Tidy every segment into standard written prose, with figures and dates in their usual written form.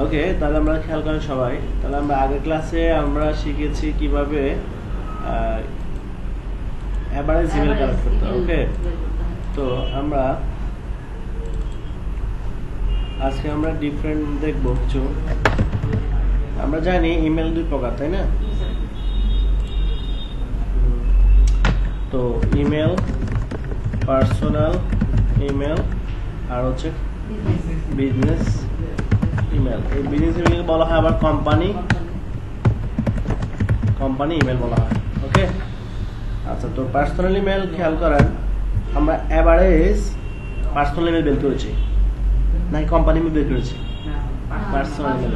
ওকে, তাহলে আমরা খেয়াল করেন সবাই, তাহলে আমরা আগের ক্লাসে আমরা শিখেছি কিভাবে অ্যাভারেজ ইমেল কালেক্ট করতে হয়। ওকে, তো আমরা আজকে আমরা ডিফারেন্ট দেখবো কিছু। আমরা জানি ইমেল দুই প্রকার, তাই না? তো ইমেল, পার্সোনাল ইমেল আর হচ্ছে বিজনেস ইমেল। এই বিজনেস ইমেল বলা হয় আবার কোম্পানি ইমেল বলা হয়। ওকে, আচ্ছা, তো পার্সোনাল ইমেল খেয়াল করেন, আমরা অ্যাভারেজ পার্সোনাল ইমেল বের করেছি নাকি কোম্পানি ইমেল বের করেছি? Personal email.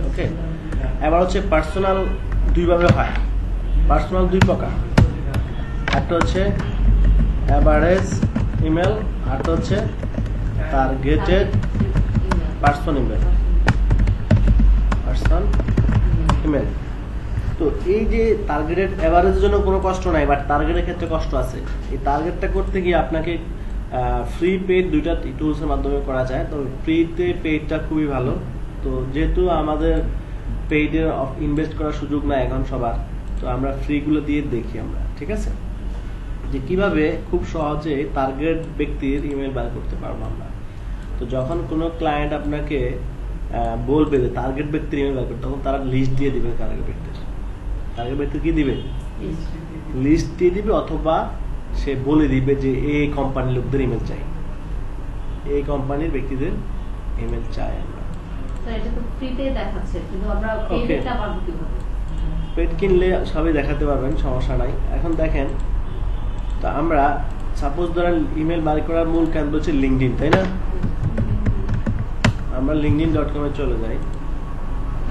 ওকে, এবার হচ্ছে পার্সোনাল দুইভাবে হয়। পার্সোনাল দুই প্রকার, একটা হচ্ছে অ্যাভারেজ ইমেল, আরটা হচ্ছে টার্গেটেড পার্সোনাল ইমেল। ইমেল, তো এই যে টার্গেটেড অ্যাভারেজের জন্য কোনো কষ্ট নাই, বাট টার্গেটের ক্ষেত্রে কষ্ট আছে। এই টার্গেটটা করতে গিয়ে আপনাকে ফ্রি পেইড দুইটা টুলসের মাধ্যমে করা যায়। তো ফ্রিতে পেইডটা খুবই ভালো। তো যেহেতু আমাদের পেইডে ইনভেস্ট করার সুযোগ না এখন সবার, তো আমরা ফ্রিগুলো দিয়ে দেখি আমরা, ঠিক আছে, যে কিভাবে খুব সহজে টার্গেট ব্যক্তির ইমেল বার করতে পারবো আমরা। তো যখন কোনো ক্লায়েন্ট আপনাকে বলবে যে টার্গেট ব্যক্তির ইমেল বার করতে, তখন তারা লিস্ট দিয়ে দিবে। টার্গেট ব্যক্তি কি দিবে? লিস্ট দিয়ে দিবে, অথবা সে বলে দিবে যে এই কোম্পানির লোকদের ইমেল চাই, এই কোম্পানির ব্যক্তিদের ইমেল চাই আমরা। এটা তো ফ্রিতে দেখাচ্ছে, কিন্তু আমরা পেইডটা পাবো কিভাবে? পেইড কিনলে সবই দেখাতে পারবেন, সমস্যা নাই। এখন দেখেন, তো আমরা সাপোজ ধরেন ইমেল বার করার মূল কেন্দ্র হচ্ছে লিঙ্কডইন, তাই না? আমরা linkedin.com এ চলে যাই।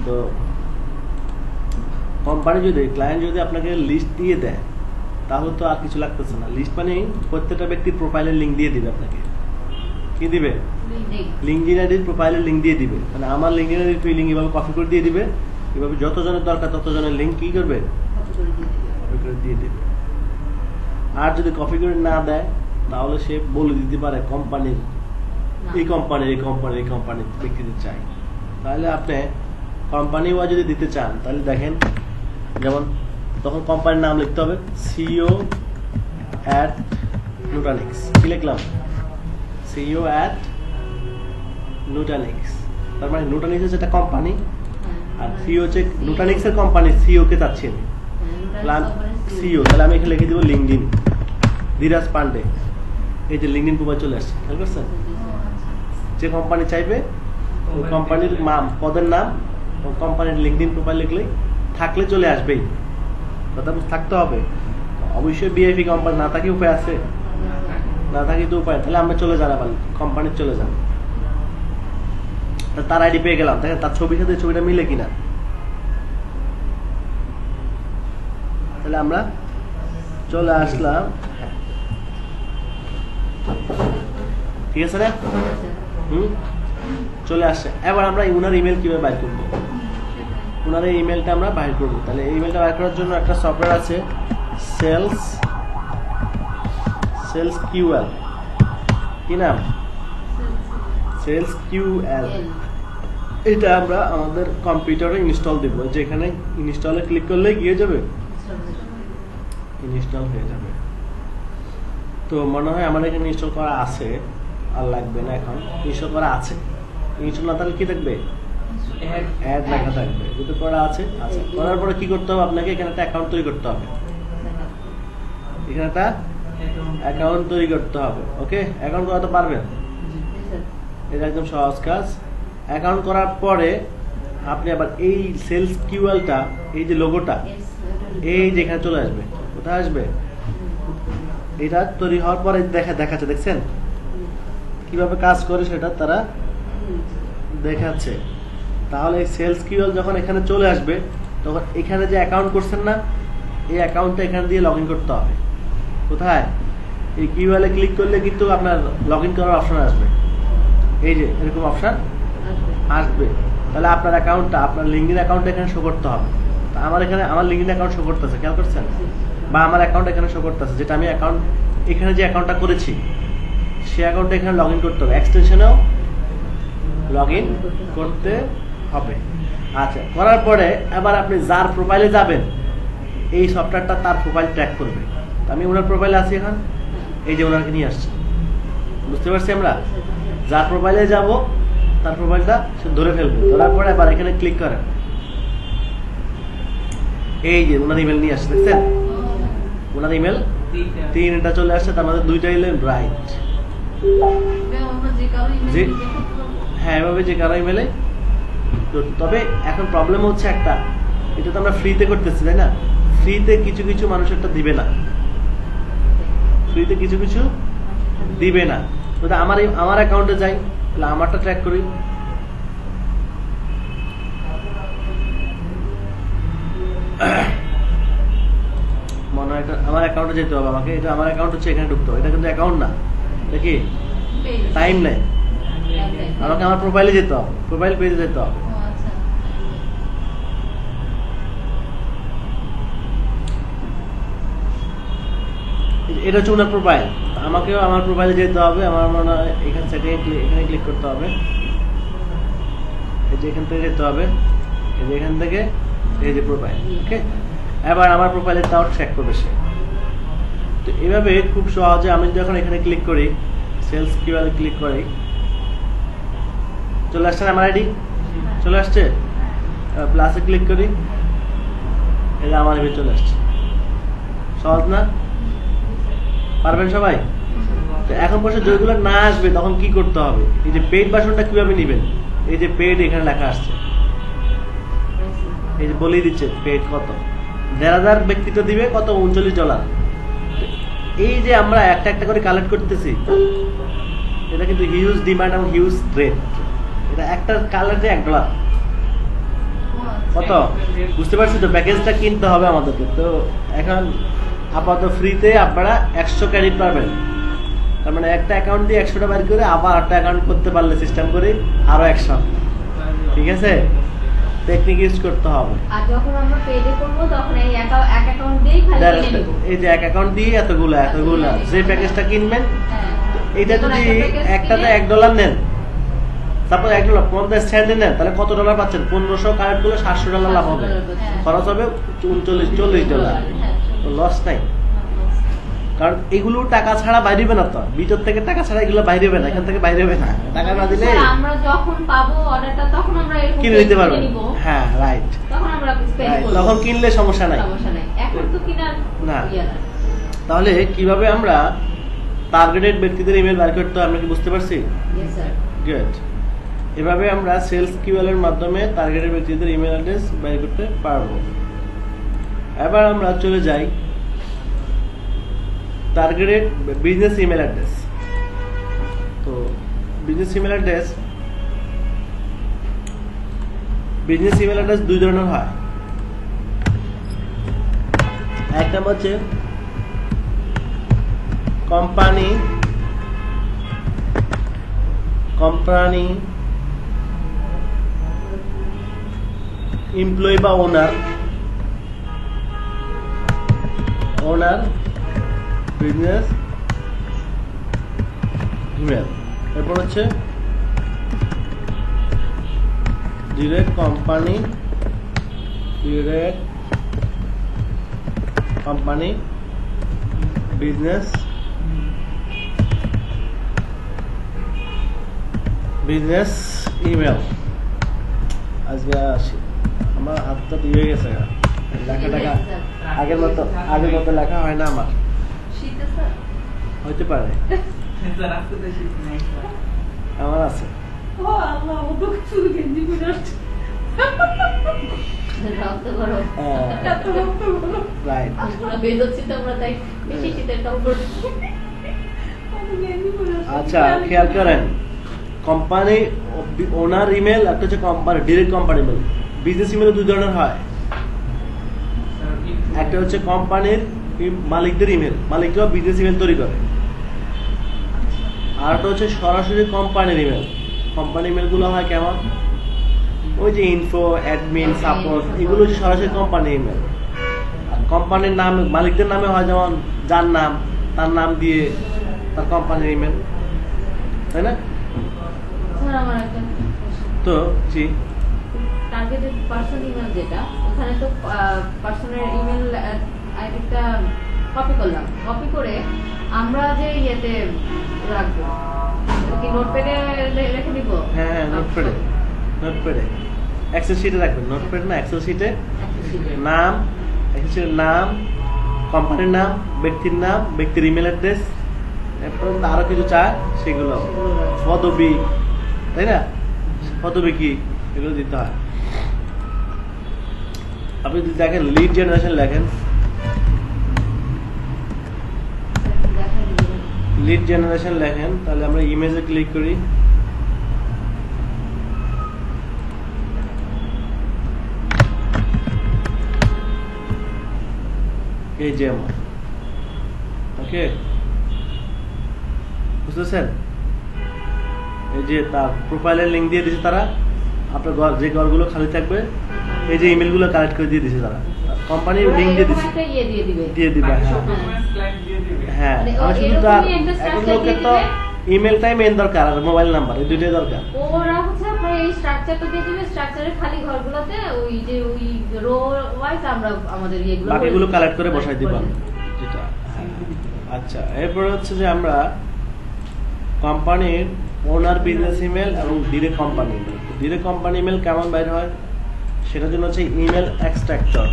তো কোম্পানি যদি, ক্লায়েন্ট যদি আপনাকে লিস্ট দিয়ে দেয়, তাহলে তো আর কিছু লাগতেছে না। লিস্ট মানে প্রত্যেকটা ব্যক্তির প্রোফাইলের লিঙ্ক দিয়ে দিবে আপনাকে। কি দিবে? লিঙ্কডইন আইডির প্রোফাইলের লিঙ্ক দিয়ে দিবে। মানে আমার লিঙ্কডইন আইডির লিঙ্ক এভাবে কপি করে দিয়ে দিবে, এভাবে যতজনের দরকার ততজনের লিঙ্ক কি করবে? কপি করে দিয়ে দিবে। আর যদি কপি করে না দেয়, তাহলে সে বলে দিতে পারে কোম্পানির এই কোম্পানির ব্যক্তিদের চাই। তাহলে আপনি কোম্পানি ওয়াইজ যদি দিতে চান, তাহলে দেখেন, যেমন তখন কোম্পানির নাম লিখতে হবে CEO@Nutanix। কি লিখলাম? CEO@Nutanix। তার মানে Nutanix হচ্ছে একটা কোম্পানি, আর সিও হচ্ছে Nutanix এর কোম্পানি, সিও কে চাচ্ছি আমি, সিও। তাহলে আমি এখানে লিখে দিব লিঙ্কডইন, ধীরাজ পান্ডে। এই যে লিঙ্কডইন প্রোফাইল চলে আসছে, খেয়াল করছেন? যে কোম্পানি চাইবে ওই কোম্পানির পদের নাম ও কোম্পানির লিঙ্কডইন প্রোফাইল লিখলেই থাকলে চলে আসবেই। কথা থাকতে হবে অবশ্যই। বিআইপি কোম্পানি না থাকে উপায় আছে? না থাকে তো উপায়। তাহলে আমরা চলে যান, আবার কোম্পানির চলে যান। তার আইডি পেয়ে গেলাম, দেখেন তার ছবির সাথে ছবিটা মিলে কিনা। তাহলে আমরা চলে আসলাম, ঠিক আছে না? চলে আসছে। এবার আমরা উনার ইমেল কিভাবে বাইর করবো? উনার এই ইমেলটা আমরা বাইর করবো। তাহলে এই ইমেলটা বাইর করার জন্য একটা সফটওয়্যার আছে, সেলস কিউএল। কি নাম? সেলস কিউএল। এটা আমরা আমাদের কম্পিউটারে ইনস্টল দিব। যেখানে ইনস্টলে ক্লিক করলে গিয়ে যাবে, ইনস্টল হয়ে যাবে। তো মনে হয় আমার এখানে ইনস্টল করা আছে, আর লাগবে না। এখন ইনস্টল করা আছে। ইনস্টল না থাকলে কি থাকবে? অ্যাড লেখা থাকবে। যেহেতু করা আছে, আচ্ছা, করার পরে কি করতে হবে? আপনাকে এখানে একটা অ্যাকাউন্ট তৈরি করতে হবে। এখানে একটা অ্যাকাউন্ট তৈরি করতে হবে। ওকে, অ্যাকাউন্ট করাতে পারবেন? এটা একদম সহজ কাজ। অ্যাকাউন্ট করার পরে আপনি আবার এই সেলস কিউএলটা, এই যে লোগোটা, এই যে এখানে চলে আসবে। কোথায় আসবে? এটা তৈরি হওয়ার পরে দেখাচ্ছে, দেখছেন কিভাবে কাজ করে সেটা তারা দেখাচ্ছে। তাহলে এই সেলস কিউএল যখন এখানে চলে আসবে, তখন এখানে যে অ্যাকাউন্ট করছেন না, এই অ্যাকাউন্টটা এখানে দিয়ে লগ ইন করতে হবে। কোথায়? এই কিউএল এ ক্লিক করলে কিন্তু আপনার লগ ইন করার অপশন আসবে। এই যে এরকম অপশন আসবে। তাহলে আপনার অ্যাকাউন্টটা, আপনার লিঙ্কডইন অ্যাকাউন্টটা এখানে শো করতে হবে। আমার এখানে আমার লিঙ্কডইন অ্যাকাউন্ট শো করতেছে, খেয়াল করছেন? বা আমার অ্যাকাউন্ট এখানে শো করতেছে, যেটা আমি অ্যাকাউন্ট এখানে যে অ্যাকাউন্টটা করেছি, সে অ্যাকাউন্টে এখানে লগ ইন করতে হবে। এক্সটেনশনেও লগ ইন করতে হবে। আচ্ছা, করার পরে এবার আপনি যার প্রোফাইলে যাবেন এই সফটওয়্যারটা তার প্রোফাইল ট্র্যাক করবে। আমি ওনার প্রোফাইলে আছি এখন, এই যে ওনাকে নিয়ে আসছি, বুঝতে পারছি আমরা। যার প্রোফাইলে যাব তার প্রোফাইলটা সে ধরে ফেলবে, ধরার পরে এবার এখানে ক্লিক করেন, এই যে ওনার ইমেল নিয়ে আসছে, দেখছেন ওনার ইমেল 3টা চলে আসছে, তার মধ্যে 2টা ইমেল রাইট। হ্যাঁ, এভাবে যে কারো ইমেলে। তবে এখন প্রবলেম হচ্ছে একটা, এটা তো আমরা ফ্রিতে করতেছি তাই না, ফ্রিতে কিছু কিছু মানুষ একটা দিবে না, ফ্রিতে কিছু কিছু দিবে না। তো আমার অ্যাকাউন্টে যাই, তাহলে আমারটা ট্র্যাক করি। মনে হয় আমার অ্যাকাউন্টে যেতে হবে আমাকে, এটা আমার অ্যাকাউন্ট হচ্ছে, এখানে ঢুকতে হবে। এটা কিন্তু অ্যাকাউন্ট না, দেখি টাইম নেই, আমাকে আমার প্রোফাইলে যেতে হবে, প্রোফাইল পেজে যেতে হবে। এটা হচ্ছে ওনার প্রোফাইল, আমাকেও আমার প্রোফাইলে যেতে হবে। আমার মনে হয় এখানে এখানে ক্লিক করতে হবে, এই যে এখান থেকে যেতে হবে, এই যে এখান থেকে এই যে প্রোফাইল। ওকে, এবার আমার প্রোফাইলে তাও ট্র্যাক করবে সে। তো এইভাবে খুব সহজে আমি যখন এখানে ক্লিক করি, সেলস কিভাবে ক্লিক করি, চলে আসছে আমার আইডি, চলে আসছে, প্লাসে ক্লিক করি, এটা আমার ইমেল চলে আসছে। সহজ না? পারবেন সবাই? তো এখন পর্যন্ত যেগুলো না আসবে তখন কি করতে হবে, এই যে পেইড ভার্সনটা কিভাবে নেবেন, এই যে পেইড এখানে লেখা আসছে, এই যে বলেই দিচ্ছে পেইড কত, 1,500 ব্যক্তিটা দিবে কত, $39। এই যে আমরা একটা একটা করে কালেক্ট করতেছি, এটা কিন্তু হিউজ ডিমান্ড এবং হিউজ রেট। এটা একটা কালারে $1 কত, বুঝতে পারছি তো। প্যাকেজটা কিনতে হবে আমাদেরকে। তো এখন আপাতত ফ্রিতে আপনারা 100 ক্রেডিট পাবেন, তার মানে একটা অ্যাকাউন্ট দিয়ে 100টা বের করে আবার একটা অ্যাকাউন্ট করতে পারলে সিস্টেম করে আরো 100। ঠিক আছে, টেকনিক ইউজ করতে হবে। আর যখন আমরা পেডে করব তখন এই এক অ্যাকাউন্ট দিয়েই খালি কিনে নেব, এই যে এক অ্যাকাউন্ট দিয়ে এতগুলা যে প্যাকেজটা কিনবেন, এটা যদি একটাতে $1 নেন, তারপর $1 50 সেন্ট নেন, তাহলে কত ডলার পাচ্ছেন? 1500 কারেক্ট করলে $700 লাভ হবে, খরচ হবে $40 লস নাই। কারণ এগুলো টাকা ছাড়া বাইরেবে না, তো ভিতর থেকে টাকা ছাড়া এগুলো বাইরেবে না, এখান থেকে বাইরেবে না। টাকা না দিলে আমরা যখন পাবো অর্ডারটা তখন আমরা এরকম কিনে নিতে পারবো। হ্যাঁ, রাইট, তখন আমরা স্পেন্ড করব, তখন কিনলে সমস্যা নাই, সমস্যা নাই। এখন তো কিনার না। তাহলে কিভাবে আমরা টার্গেটেড ব্যক্তিদের ইমেল বের করতে হয় আমরা কি বুঝতে পারছি? Yes sir, good. এভাবে আমরা সেলস কিউএল এর মাধ্যমে টার্গেটেড ব্যক্তিদের ইমেল অ্যাড্রেস বের করতে পারবো। এবার আমরা চলে যাই টার্গেটেড বিজনেস ইমেল অ্যাড্রেস। তো বিজনেস ইমেল অ্যাড্রেস 2 ধরনের হয়। এক নাম্বার হচ্ছে কোম্পানি এমপ্লয়ি বা ওনার বিজনেস ইমেল। এরপর হচ্ছে ডিরেক্ট কোম্পানি বিজনেস ইমেল। আজকে আসি, আমার হাতটা দিয়ে গেছে, লেখা টাকা আগের মতো লেখা হয় না আমার, শীতে স্যার হইতে পারে, আমার আছে। ও আল্লাহ, ও তো কিছু গেঞ্জি পরে আসছে, রক্ত গরম, এত রক্ত গরম, রাইট। আমরা বেদচ্ছি তো, আমরা তাই বেশি শীতের কাপড় আচ্ছা, খেয়াল করেন, কোম্পানি ওনার ইমেল একটা হচ্ছে company direct company email. Business email 2 ধরনের হয়, একটা হচ্ছে কোম্পানির মালিকদের ইমেল, মালিকরা বিজনেস ইমেল তৈরি করে, আর একটা হচ্ছে সরাসরি কোম্পানির ইমেল। কোম্পানি ইমেল গুলো হয় কেমন, ওই যে ইনফো, অ্যাডমিন, সাপোর্ট, এগুলো হচ্ছে সরাসরি কোম্পানি ইমেল। আর কোম্পানির নাম মালিকদের নামে হয়, যেমন যার নাম তার নাম দিয়ে তার কোম্পানির ইমেল, তাই না? স্যার আমার একটা তো জি, টার্গেটেড পার্সন ইমেল যেটা, ওখানে তো পার্সনের ইমেল আইডিটা কপি করলাম, কপি করে আমরা যে ইয়েতে রাখবো কি নোটপ্যাডে রেখে দিব। হ্যাঁ নোটপ্যাডে এক্সেল শিটে রাখবেন, নোটপ্যাড না এক্সেল শিটে নাম, এক্সেল শিটের নাম, কোম্পানির নাম, ব্যক্তির নাম, ব্যক্তির ইমেল অ্যাড্রেস, এরপর আরো কিছু চায় সেগুলো, পদবি, তাই না, পদবি কি এগুলো দিতে হয়। আপনি যদি দেখেন লিড জেনারেশন লেখেন, লিড জেনারেশন লেখেন, তাহলে আমরা ইমেজে ক্লিক করি, এই যে আমার, ওকে বুঝতেছেন, এই যে তার প্রোফাইলের লিঙ্ক দিয়ে দিয়েছে তারা, আপনার যে ঘরগুলো খালি থাকবে এই যে ইমেলগুলো কালেক্ট করে দিয়ে দিয়েছে তারা, কোম্পানির লিঙ্ক দিয়ে দিয়েছে, দিয়ে দিবে। হ্যাঁ আমি শুধু তার এখন লোকের তো ইমেলটাই মেন দরকার আর মোবাইল নাম্বার, এই দুটোই দরকার। ওরা হচ্ছে আপনার এই স্ট্রাকচারটা দিয়ে দিবে, স্ট্রাকচারের খালি ঘরগুলোতে ওই যে ওই রো ওয়াইজ আমরা আমাদের ইয়েগুলো বাকিগুলো কালেক্ট করে বসাই দিব যেটা। আচ্ছা এরপর হচ্ছে যে আমরা কোম্পানির ওনার বিজনেস ইমেল এবং direct company email, direct company email কেমন বাইর হয় সেটার জন্য হচ্ছে ইমেল এক্সট্রাক্টর,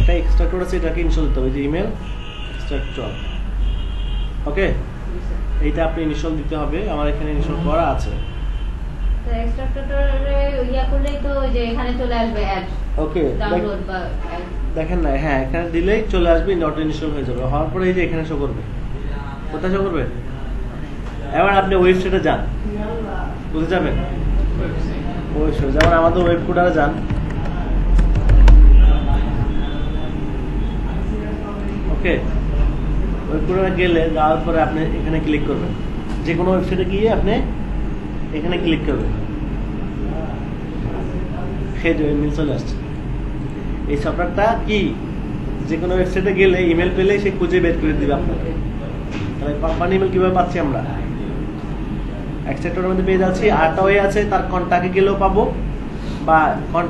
একটা এক্সট্রাক্টর আছে, এটাকে ইনস্টল দিতে হবে, যে ইমেল এক্সট্রাক্টর। ওকে এইটা আপনি ইনস্টল দিতে হবে, আমার এখানে ইনস্টল করা আছে। তো এক্সট্রাক্টরে ইয়া করলেই তো ওই যে এখানে চলে আসবে অ্যাড, ওকে ডাউনলোড বা দেখেন না, হ্যাঁ এখানে দিলেই চলে আসবে, নট ইনস্টল হয়ে যাবে, হওয়ার পরে এই যে এখানে শো করবে, কোথায় শো করবে, এবার আপনি ওয়েবসাইটে যান, বুঝে যাবেন ওয়েবসাইট, যেমন আমাদের ওয়েব কোডারে যান, ওকে ওয়েব কোডারে গেলে যাওয়ার পরে আপনি এখানে ক্লিক করবেন, যে কোনো ওয়েবসাইটে গিয়ে আপনি এখানে ক্লিক করবেন, সেই ইমেল চলে আসছে। এই সফটওয়্যারটা কি, যে কোনো ওয়েবসাইটে গেলে ইমেল পেলে সে খুঁজে বের করে দিবে আপনাকে। তাহলে কোম্পানি ইমেল কিভাবে পাচ্ছি আমরা, এক্সট্রাক্টরের মধ্যে পেয়ে যাচ্ছি, আরটা ওয়ে আছে, তার কন্ট্যাক্টে গেলেও পাবো, বা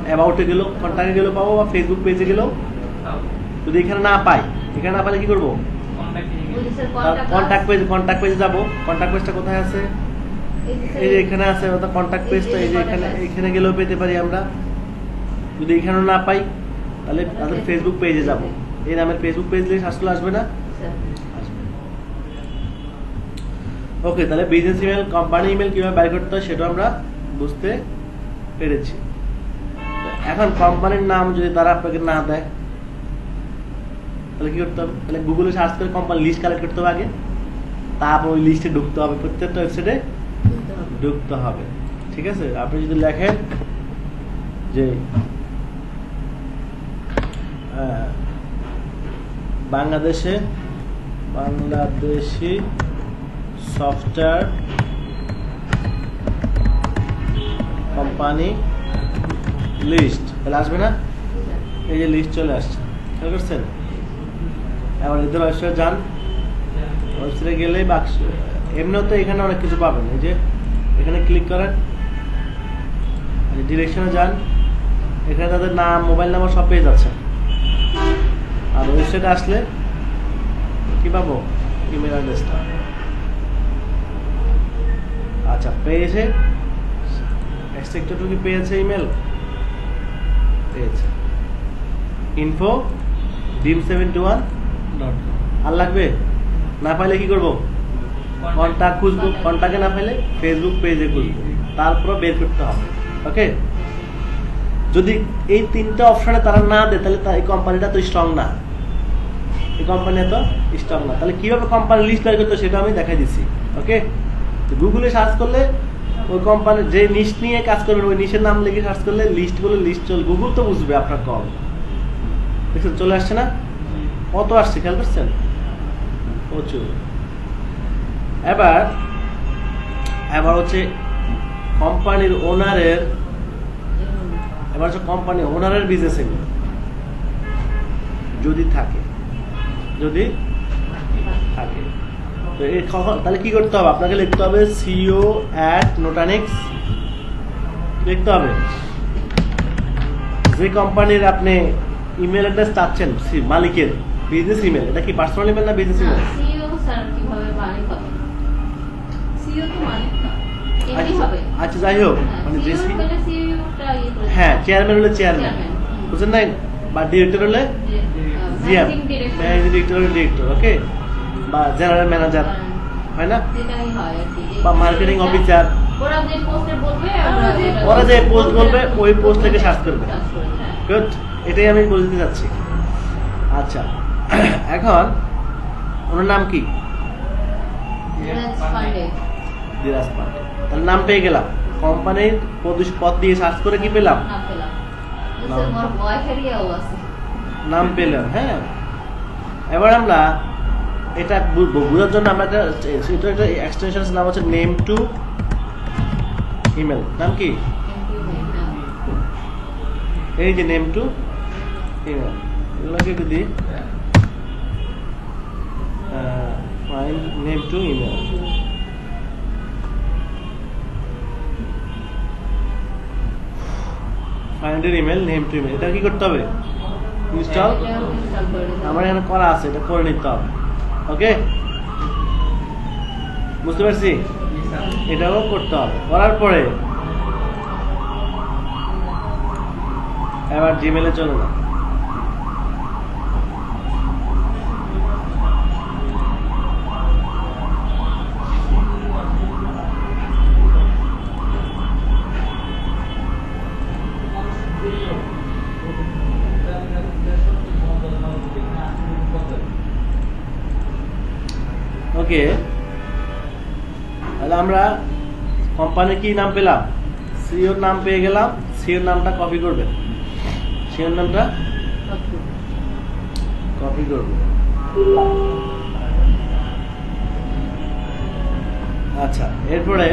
অ্যাবাউটে গেলেও কন্ট্যাক্টে গেলেও পাবো, বা ফেসবুক পেজে গেলেও। যদি এখানে না পাই, এখানে না পাইলে কি করবো, কন্ট্যাক্ট পেজে যাবো, কন্ট্যাক্ট পেজটা কোথায় আছে, এই যে এখানে আছে, অর্থাৎ কন্ট্যাক্ট পেজটা এই যে এখানে গেলেও পেতে পারি আমরা। যদি এখানেও না পাই তাহলে তাদের ফেসবুক পেজে যাব, এই নামের ফেসবুক পেজ দিয়ে সার্চ করলে আসবে না, আসবে। ওকে তাহলে বিজনেস ইমেল, কোম্পানি ইমেল কিভাবে বাইর করতে হয় সেটা আমরা বুঝতে পেরেছি। এখন কোম্পানির নাম যদি তারা আপনাকে না দেয় তাহলে কি করতে হবে, তাহলে গুগলে সার্চ করে কোম্পানি লিস্ট কালেক্ট করতে হবে আগে, তারপর ওই লিস্টে ঢুকতে হবে, প্রত্যেকটা ওয়েবসাইটে ঢুকতে হবে, ঠিক আছে। আপনি যদি লেখেন যে বাংলাদেশি সফটওয়্যার কোম্পানি লিস্ট, তাহলে আসবে না, এই যে লিস্ট চলে আসছে, খেয়াল করছেন। এবার এদের ওয়েবসাইটে যান, ওয়েবসাইটে গেলেই বাক্স, এমনিও তো এখানে অনেক কিছু পাবেন, এই যে এখানে ক্লিক করেন, ডিরেকশনে যান, এখানে তাদের নাম, মোবাইল নাম্বার সব পেয়ে যাচ্ছে। আর ওয়েবসাইটে আসলে কি পাবো, ইমেল অ্যাড্রেসটা, আচ্ছা পেয়েছে, এক্সট্রাক্টর কি পেয়েছে, ইমেল পেয়েছে, info dim71.com। আর লাগবে না পাইলে কি করবো, কন্টাক্ট খুঁজবো, কন্টাক্টে না পাইলে ফেসবুক পেজে খুঁজবো, তারপর বের করতে হবে। ওকে যদি এই তিনটা অপশনে তারা না দেয় তাহলে এই কোম্পানিটা তো স্ট্রং না, এই কোম্পানি এত স্ট্রং না। তাহলে কিভাবে কোম্পানি লিস্ট বের করতে সেটা আমি দেখাই দিচ্ছি। ওকে গুগলে সার্চ করলে ওই কোম্পানির যে নিশ নিয়ে কাজ করবেন ওই নিশের নাম লিখে সার্চ করলে লিস্টগুলো লিস্ট চল, গুগল তো বুঝবে আপনার কল, দেখছেন চলে আসছে না, কত আসছে খেয়াল করছেন, প্রচুর। এবার হচ্ছে কোম্পানির ওনারের, এবার হচ্ছে কোম্পানি ওনারের বিজনেস ইমেল যদি থাকে, তো তাহলে কি করতে হবে, আপনাকে লিখতে হবে CEO@Nutanix লিখতে হবে, যে কোম্পানির আপনি ইমেল অ্যাড্রেস চাচ্ছেন মালিকের বিজনেস ইমেল, এটা কি পার্সোনাল ইমেল না বিজনেস ইমেল? সিইও স্যার কিভাবে মালিক হবে? সিইও তো মালিক না, এমডি হবে। আচ্ছা যাই হোক, মানে যে সিইও হলে সিইওটা ইয়ে করে। হ্যাঁ চেয়ারম্যান হলে চেয়ারম্যান, চেয়ারম্যান, বুঝছেন না? বা ডিরেক্টর হলে GM, managing director, managing director হলে ডিরেক্টর, ওকে, বা জেনারেল ম্যানেজার, হয় না? যেটাই হয় আর কি। বা মার্কেটিং অফিসার, ওরা যে পোস্টে বলবে আমরা ওরা যে পোস্ট বলবে ওই পোস্ট থেকে সার্চ করবে। কাজ করে, হ্যাঁ। গুড, এটাই আমি বলতে চাচ্ছি। আচ্ছা এখন ওনার নাম কি? ধীরাজ পান্ডে। ধীরাজ পান্ডে, তাহলে নাম পেয়ে গেলাম। কোম্পানির পদ দিয়ে সার্চ করে কি পেলাম? না পেলাম। নাম। মোর ওয়াইফেরিয়াও আছে। নাম পেলাম, হ্যাঁ। এবার আমরা এটা বোঝার জন্য আমরা একটা এক্সটেনশন নাম হচ্ছে নেম টু ইমেল। নাম কি? এই যে নেম টু ইমেল, এগুলোকে একটু দিই। Find name to email, find email name to email, এটা কি করতে হবে? ইনস্টল। আমার এখানে করা আছে, এটা করে নিতে হবে। ওকে, বুঝতে পারছি? এটাও করতে হবে। করার পরে এবার জিমেলে চলে না। ওকে, তাহলে আমরা কোম্পানির কি নাম পেলাম? সিওর নাম পেয়ে গেলাম। সিওর নামটা কপি করবে, সিওর নামটা কপি করবে। আচ্ছা, এরপরে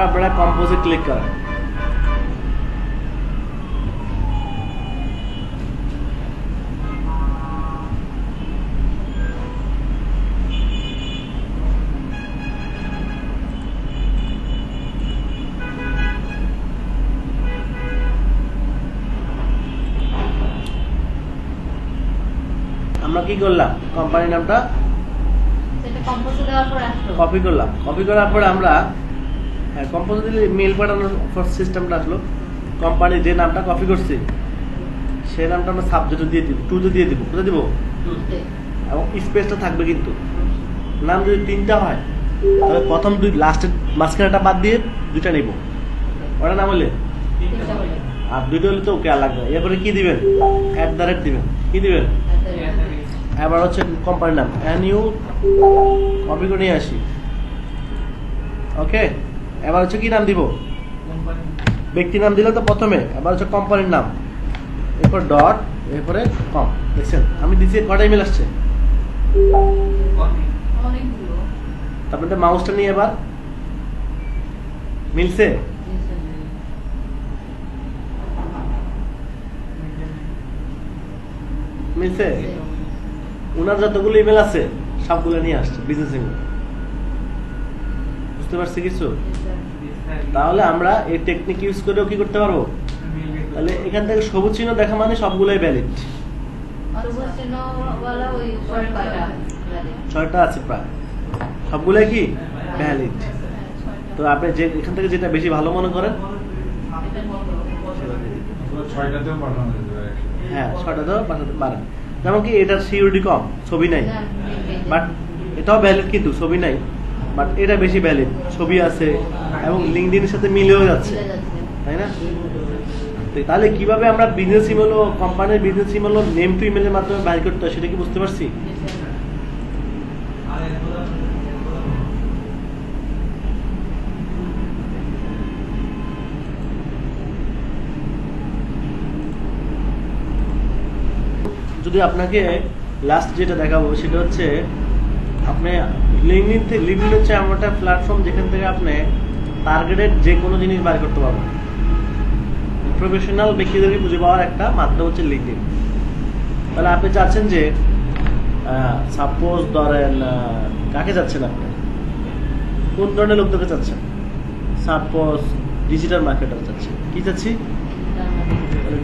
আপনারা কম্পোজে ক্লিক করেন। আমরা কি করলাম? কোম্পানির নামটা সেটা কম্পোজে দেওয়ার পর আসলো। কপি করলাম। কপি করার পরে আমরা কম্পোজে দিলে মেল পাঠানোর সিস্টেমটা আসলো। কোম্পানির যে নামটা কপি করছি সেই নামটা আমরা সাবজেক্টে দিয়ে দিব, টুতে দিয়ে দিব। কোথায় দিব? এবং স্পেসটা থাকবে কিন্তু। নাম যদি 3টা হয় তাহলে প্রথম 2, লাস্টের মাঝখানেটা বাদ দিয়ে 2টা নিব। ওটা নাম হলে আর 2টা হলে তো ওকে আর লাগবে। এরপরে কি দিবেন? @ দিবেন। কি দিবেন? এবার হচ্ছে কোম্পানির নাম এনইউ কপি করে নিয়ে আসি। ওকে, এবার হচ্ছে কি নাম দিব? ব্যক্তির নাম দিলে তো প্রথমে, এবার হচ্ছে কোম্পানির নাম, এরপর ডট, এরপরে কম। দেখছেন আমি দিচ্ছি কটা ইমেল আসছে? তারপরে মাউসটা নিয়ে এবার মিলছে? মিলছে? ওনার যতগুলো ইমেল আছে সবগুলো নিয়ে আসছে বিজনেস ইমেল। বুঝতে পারছি কিছু? তাহলে আমরা এই টেকনিক ইউজ করেও কি করতে পারবো? তাহলে এখান থেকে সবুজ চিহ্ন দেখা মানে সবগুলোই ভ্যালিড। 6টা আছে প্রায়, সবগুলোই কি ভ্যালিড। তো আপনি যে এখান থেকে যেটা বেশি ভালো মনে করেন, হ্যাঁ 6টাতেও পাঠাতে পারেন। যেমন কি এটা সিকিউরিটি কম, ছবি নাই, বাট এটাও ভ্যালিড কিন্তু ছবি নাই, বাট এটা বেশি ভ্যালিড, ছবি আছে এবং লিঙ্কডইনের সাথে মিলেও যাচ্ছে, তাই না? তাহলে কিভাবে আমরা বিজনেস ইমেল ও কোম্পানির বিজনেস ইমেল ও নেম টু ইমেলের মাধ্যমে বাইর করতে হয় সেটা কি বুঝতে পারছি? যদি আপনাকে লাস্ট যেটা দেখাবো সেটা হচ্ছে আপনি লিঙ্কডইন হচ্ছে এমন একটা প্ল্যাটফর্ম যেখান থেকে আপনি টার্গেটেড যে কোনো জিনিস বাইর করতে পারবেন। প্রফেশনাল ব্যক্তিদেরকে খুঁজে পাওয়ার একটা মাধ্যম হচ্ছে লিঙ্কডইন। তাহলে আপনি চাচ্ছেন যে সাপোজ ধরেন কাকে চাচ্ছেন, আপনি কোন ধরনের লোকদেরকে চাচ্ছেন? সাপোজ ডিজিটাল মার্কেটার চাচ্ছি। কি চাচ্ছি?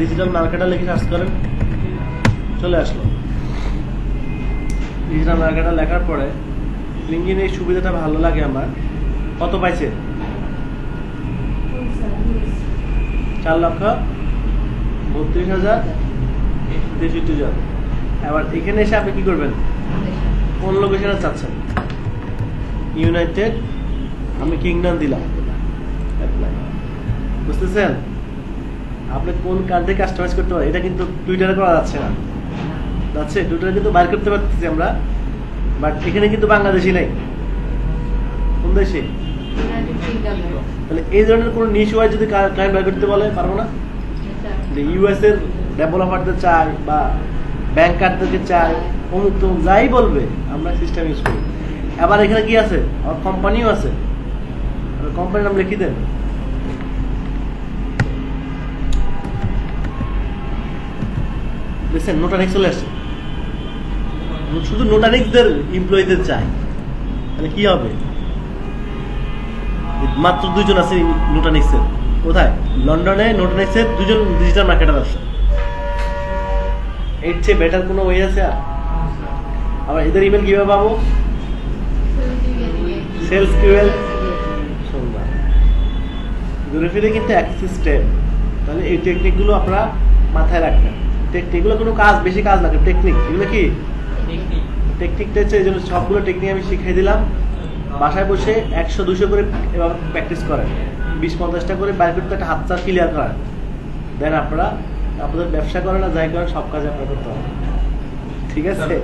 ডিজিটাল মার্কেটার লিখে সার্চ করেন, চলে আসলো। ডিজিটাল মার্কেটার লেখার পরে লিঙ্কডিন এই সুবিধাটা ভালো লাগে আমার। কত পাইছে? 4,32,063 জন। এবার এখানে এসে আপনি কি করবেন? কোন লোকেশনে চাচ্ছেন? ইউনাইটেড, আমি কিংডম দিলাম, অ্যাপ্লাই। বুঝতেছেন? আপনি কোন কান্ট্রি কাস্টমাইজ করতে পারেন, এটা কিন্তু টুইটারে করা যাচ্ছে না। যাচ্ছে টুইটারে কিন্তু বাইর করতে পারতেছি আমরা, বাট এখানে কিন্তু বাংলাদেশি নাই। কোন দেশে? তাহলে এই ধরনের কোনো নিশ ওয়াইজ যদি ক্লায়েন্ট বাইর করতে বলে, পারবো না? যে ইউএস এর ডেভেলপারদের চাই বা ব্যাংকারদেরকে চাই, অমুক তমুক যাই বলবে, আমরা সিস্টেম ইউজ করি। আবার এখানে কি আছে? আমার কোম্পানিও আছে, কোম্পানির নাম লিখি দেন। দেখছেন নোটানিক্স চলে আসছে। শুধু নোটানিক্সদের এমপ্লয়ীদের চাই, তাহলে কি হবে? মাত্র 2 জন আছে নোটানিক্সের। কোথায়? লন্ডনে নোটানিক্সের 2 জন ডিজিটাল মার্কেটার আছে। এর চেয়ে বেটার কোনো ওয়ে আছে? আবার এদের ইমেল কিভাবে পাবো? সেলস কিউএল শুনবা, ঘুরে ফিরে কিন্তু একই সিস্টেম। তাহলে এই টেকনিকগুলো আপনারা মাথায় রাখবেন। টেকনিকগুলো কোনো কাজ, বেশি কাজ না, টেকনিক। এগুলো কি টেকনিকটা হচ্ছে, এই জন্য সবগুলো টেকনিক আমি শিখিয়ে দিলাম। বাসায় বসে 100-200 করে এভাবে প্র্যাকটিস করেন, 20-50টা করে বাইর করতে একটা হাতটা ক্লিয়ার করেন। দেন আপনারা আপনাদের ব্যবসা করেন না যাই করেন, সব কাজ আপনারা করতে হবে। ঠিক আছে?